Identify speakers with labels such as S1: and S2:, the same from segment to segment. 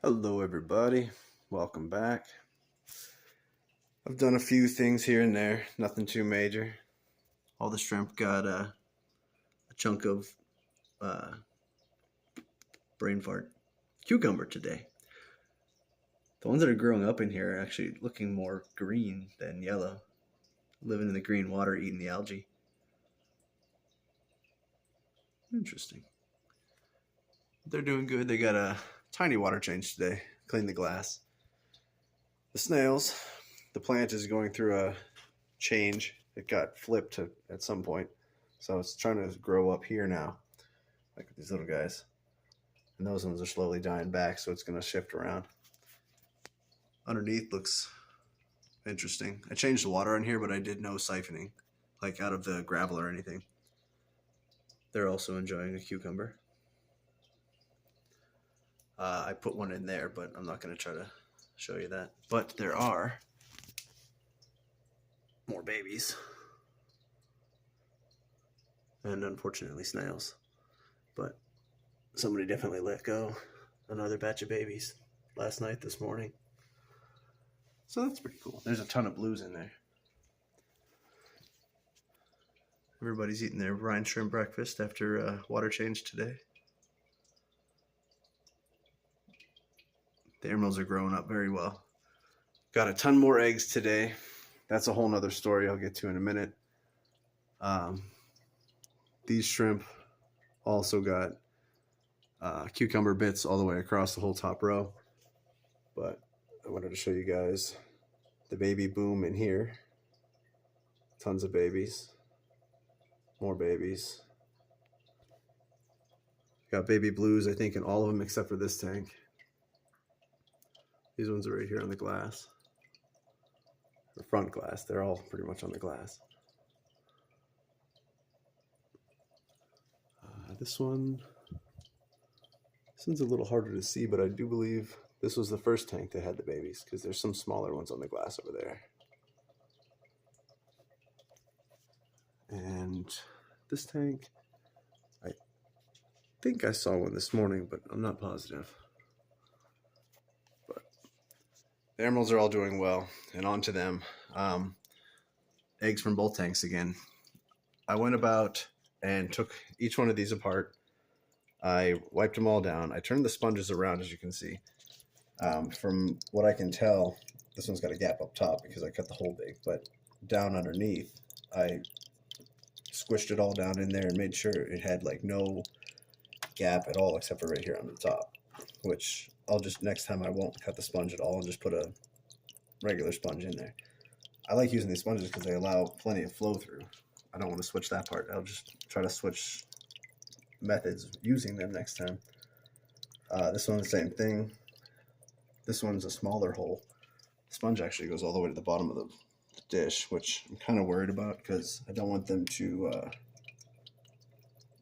S1: Hello everybody, welcome back. I've done a few things here and there, nothing too major. All the shrimp got a chunk of brain fart cucumber today. The ones that are growing up in here are actually looking more green than yellow. Living in the green water, eating the algae. Interesting. They're doing good. They got a tiny water change today. Clean the glass. The snails, the plant is going through a change. It got flipped at some point, so it's trying to grow up here now, like these little guys. And those ones are slowly dying back, so it's going to shift around. Underneath looks interesting. I changed the water in here, but I did no siphoning, like out of the gravel or anything. They're also enjoying a cucumber. I put one in there, but I'm not going to try to show you that. But there are more babies. And unfortunately snails. But somebody definitely let go another batch of babies last night, this morning. So that's pretty cool. There's a ton of blues in there. Everybody's eating their brine shrimp breakfast after water change today. The emeralds are growing up very well. Got a ton more eggs today. That's a whole nother story I'll get to in a minute. These shrimp also got cucumber bits all the way across the whole top row. But I wanted to show you guys the baby boom in here. Tons of babies. More babies. Got baby blues, I think, in all of them except for this tank. These ones are right here on the glass. The front glass. They're all pretty much on the glass. This one's a little harder to see, but I do believe this was the first tank that had the babies, because there's some smaller ones on the glass over there. And this tank, I think I saw one this morning, but I'm not positive. But the emeralds are all doing well, and on to them. Eggs from both tanks again. I went about and took each one of these apart. I wiped them all down. I turned the sponges around, as you can see. From what I can tell, this one's got a gap up top because I cut the hole big, but down underneath, I squished it all down in there and made sure it had like no gap at all except for right here on the top, which I'll just, next time I won't cut the sponge at all and just put a regular sponge in there. I like using these sponges because they allow plenty of flow through. I don't want to switch that part. I'll just try to switch methods using them next time. This one's the same thing. This one's a smaller hole. The sponge actually goes all the way to the bottom of the dish, which I'm kind of worried about because I don't want them to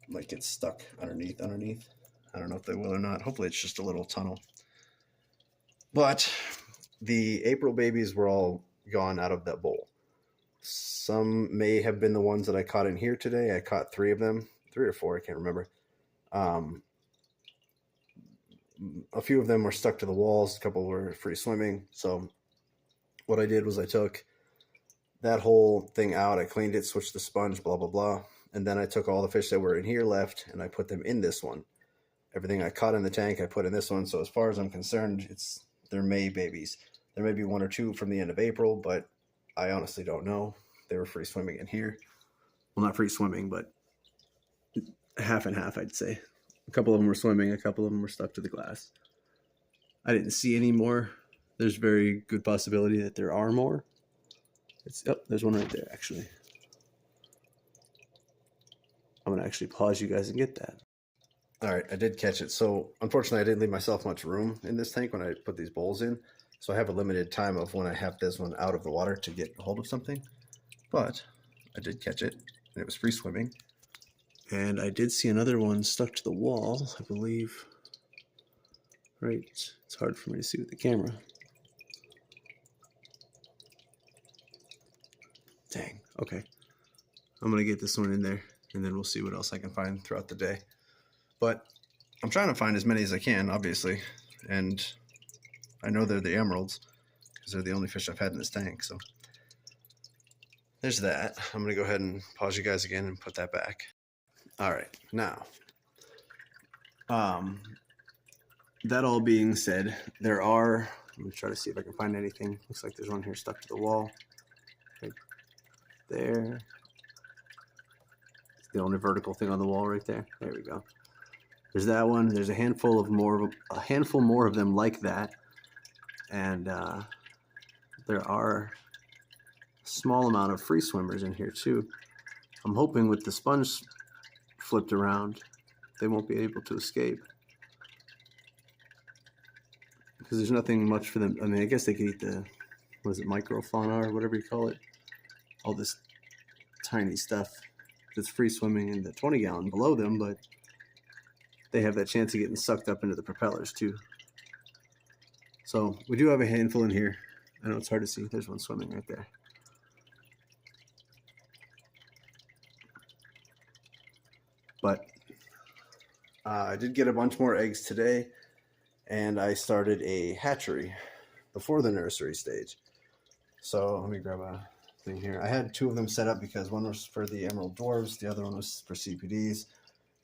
S1: like get stuck underneath. I don't know if they will or not. Hopefully it's just a little tunnel. But the April babies were all gone out of that bowl. Some may have been the ones that I caught in here today. I caught 3 of them, 3 or 4, I can't remember. A few of them were stuck to the walls. A couple were free swimming. So what I did was I took that whole thing out. I cleaned it, switched the sponge, blah, blah, blah. And then I took all the fish that were in here left and I put them in this one. Everything I caught in the tank, I put in this one. So as far as I'm concerned, they're May babies. There may be 1 or 2 from the end of April, but I honestly don't know. They were free swimming in here. Well, not free swimming, but half and half, I'd say. A couple of them were swimming. A couple of them were stuck to the glass. I didn't see any more. There's very good possibility that there are more. There's one right there, actually. I'm going to actually pause you guys and get that. All right, I did catch it. So, unfortunately, I didn't leave myself much room in this tank when I put these bowls in. So I have a limited time of when I have this one out of the water to get a hold of something. But I did catch it, and it was free swimming. And I did see another one stuck to the wall, I believe. Right, it's hard for me to see with the camera. Dang, okay. I'm going to get this one in there, and then we'll see what else I can find throughout the day. But I'm trying to find as many as I can, obviously. And I know they're the emeralds because they're the only fish I've had in this tank. So there's that. I'm going to go ahead and pause you guys again and put that back. All right. Now, that all being said, there are, let me try to see if I can find anything. Looks like there's one here stuck to the wall. Right there. It's the only vertical thing on the wall right there. There we go. There's that one. There's a handful more of them like that. And there are a small amount of free swimmers in here too. I'm hoping with the sponge flipped around, they won't be able to escape. Because there's nothing much for them. I mean, I guess they could eat the, what is it, microfauna or whatever you call it. All this tiny stuff that's free swimming in the 20-gallon below them, but they have that chance of getting sucked up into the propellers too. So we do have a handful in here. I know it's hard to see. There's one swimming right there. But I did get a bunch more eggs today, and I started a hatchery before the nursery stage. So let me grab a thing here. I had two of them set up because one was for the emerald dwarves, the other one was for CPDs.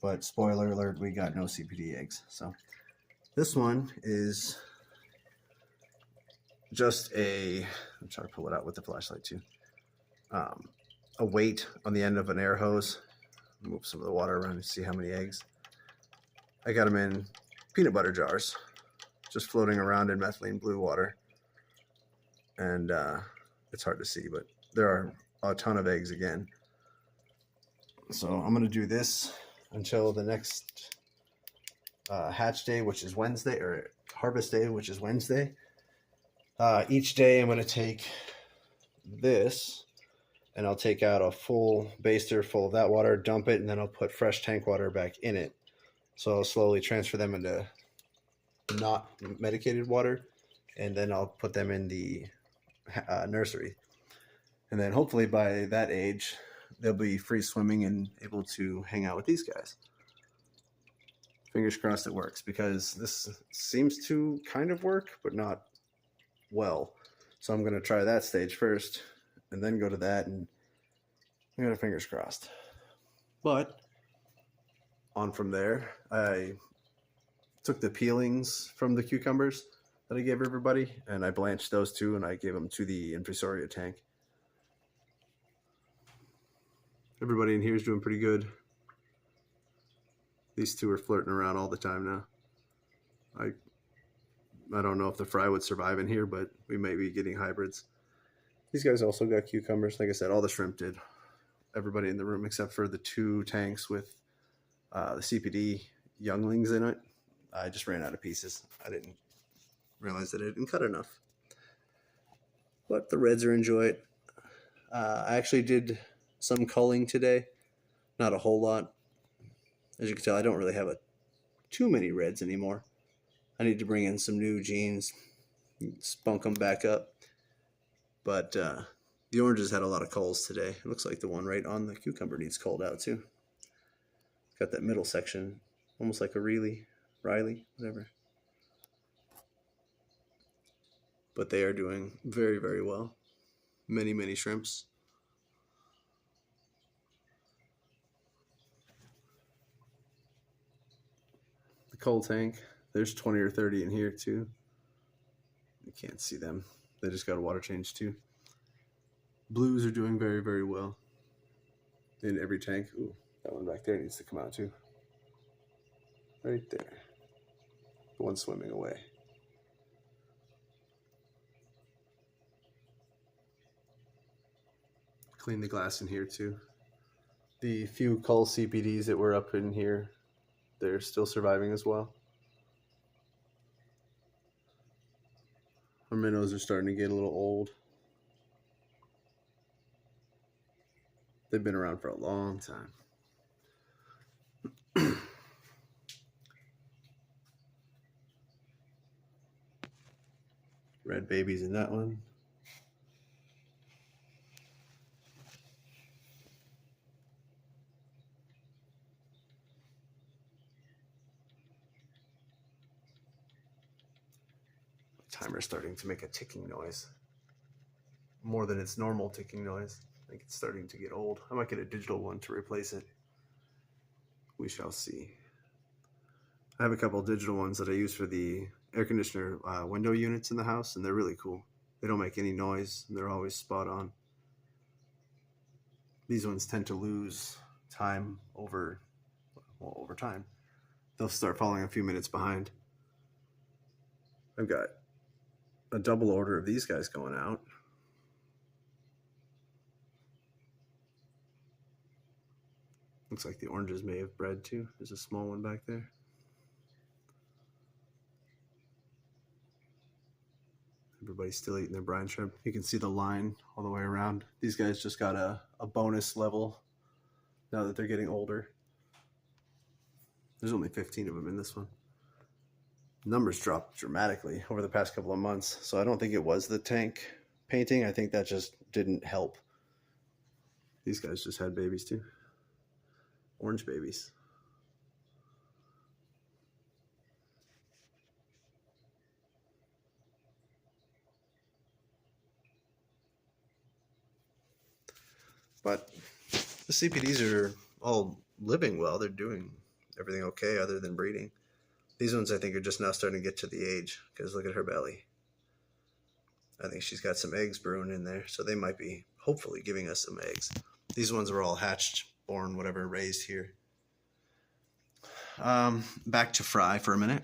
S1: But spoiler alert, we got no CPD eggs. So this one is just a, I'm trying to pull it out with the flashlight too. A weight on the end of an air hose. Move some of the water around and see how many eggs. I got them in peanut butter jars, just floating around in methylene blue water. And it's hard to see, but there are a ton of eggs again. So I'm going to do this until the next hatch day, which is Wednesday, or harvest day, which is Wednesday. Each day I'm going to take this, and I'll take out a full baster full of that water, dump it, and then I'll put fresh tank water back in it. So I'll slowly transfer them into not medicated water, and then I'll put them in the nursery. And then hopefully by that age, they'll be free swimming and able to hang out with these guys. Fingers crossed it works, because this seems to kind of work, but not well. So I'm going to try that stage first and then go to that, and I got fingers crossed. But on from there, I took the peelings from the cucumbers that I gave everybody, and I blanched those two, and I gave them to the infusoria tank. Everybody in here is doing pretty good. These two are flirting around all the time now. I don't know if the fry would survive in here, but we may be getting hybrids. These guys also got cucumbers. Like I said, all the shrimp did. Everybody in the room except for the two tanks with the CPD younglings in it. I just ran out of pieces. I didn't realize that I didn't cut enough. But the reds are enjoy it. I actually did some culling today. Not a whole lot. As you can tell, I don't really have too many reds anymore. I need to bring in some new genes, spunk them back up. But the oranges had a lot of culls today. It looks like the one right on the cucumber needs culled out too. Got that middle section, almost like a Riley, whatever. But they are doing very, very well. Many, many shrimps. The cull tank, there's 20 or 30 in here too. You can't see them. They just got a water change too. Blues are doing very, very well in every tank. Ooh, that one back there needs to come out too. Right there. The one swimming away. Clean the glass in here too. The few cull CPDs that were up in here, they're still surviving as well. Our minnows are starting to get a little old. They've been around for a long time. Red babies in that one. Timer's starting to make a ticking noise. More than its normal ticking noise. I think it's starting to get old. I might get a digital one to replace it. We shall see. I have a couple of digital ones that I use for the air conditioner window units in the house, and they're really cool. They don't make any noise, and they're always spot on. These ones tend to lose time over time. They'll start falling a few minutes behind. I've got a double order of these guys going out. Looks like the oranges may have bred too. There's a small one back there. Everybody's still eating their brine shrimp. You can see the line all the way around. These guys just got a bonus level now that they're getting older. There's only 15 of them in this one. Numbers dropped dramatically over the past couple of months, so I don't think it was the tank painting. I think that just didn't help. These guys just had babies too. Orange babies. But the CPDs are all living well. They're doing everything okay other than breeding. These ones I think are just now starting to get to the age, because look at her belly. I think she's got some eggs brewing in there, so they might be hopefully giving us some eggs. These ones are all hatched, born, whatever, raised here. Back to fry for a minute.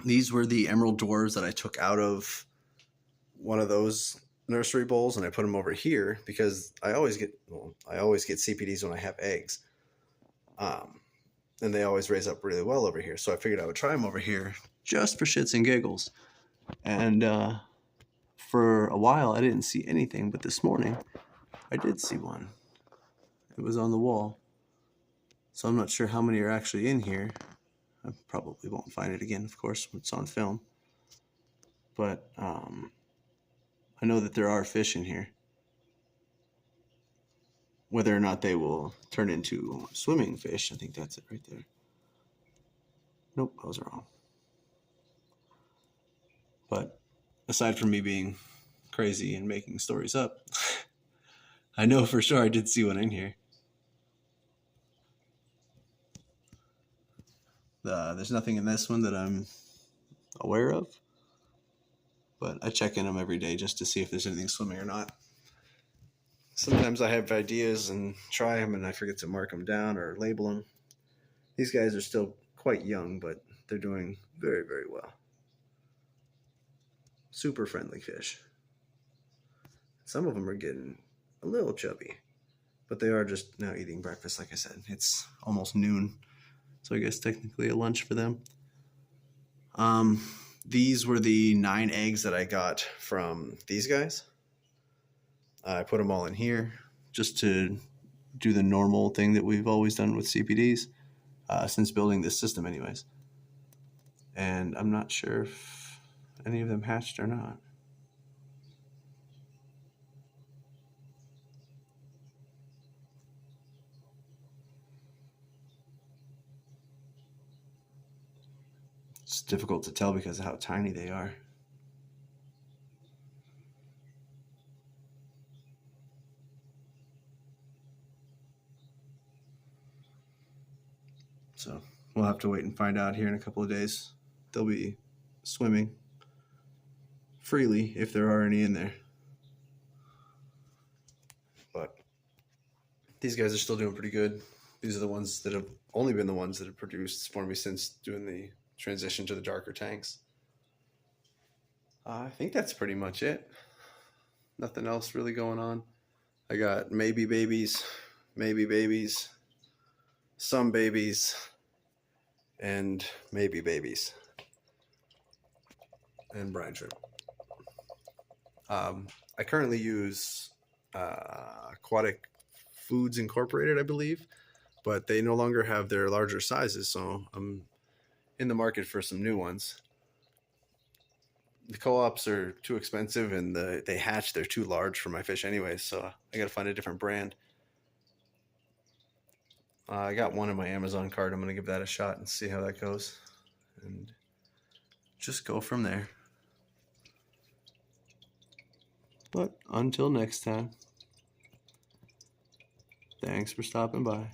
S1: These were the emerald dwarves that I took out of one of those nursery bowls, and I put them over here because I always get CPDs when I have eggs. And they always raise up really well over here. So I figured I would try them over here just for shits and giggles. And for a while, I didn't see anything. But this morning, I did see one. It was on the wall. So I'm not sure how many are actually in here. I probably won't find it again, of course, when it's on film. But I know that there are fish in here. Whether or not they will turn into swimming fish, I think that's it right there. Nope, I was wrong. But aside from me being crazy and making stories up, I know for sure I did see one in here. There's nothing in this one that I'm aware of, but I check in them every day just to see if there's anything swimming or not. Sometimes I have ideas and try them and I forget to mark them down or label them. These guys are still quite young, but they're doing very, very well. Super friendly fish. Some of them are getting a little chubby, but they are just now eating breakfast. Like I said, it's almost noon, so I guess technically a lunch for them. These were the 9 eggs that I got from these guys. I put them all in here just to do the normal thing that we've always done with CPDs since building this system anyways. And I'm not sure if any of them hatched or not. It's difficult to tell because of how tiny they are. So we'll have to wait and find out here in a couple of days. They'll be swimming freely if there are any in there. But these guys are still doing pretty good. These are the ones that have only been the ones that have produced for me since doing the transition to the darker tanks. I think that's pretty much it. Nothing else really going on. I got maybe babies, some babies, and maybe babies, and brine shrimp. I currently use Aquatic Foods Incorporated, I believe, but they no longer have their larger sizes, so I'm in the market for some new ones. The co-ops are too expensive, and they hatch, they're too large for my fish anyway, so I gotta find a different brand. I got one in my Amazon cart. I'm gonna give that a shot and see how that goes, and just go from there. But until next time, thanks for stopping by.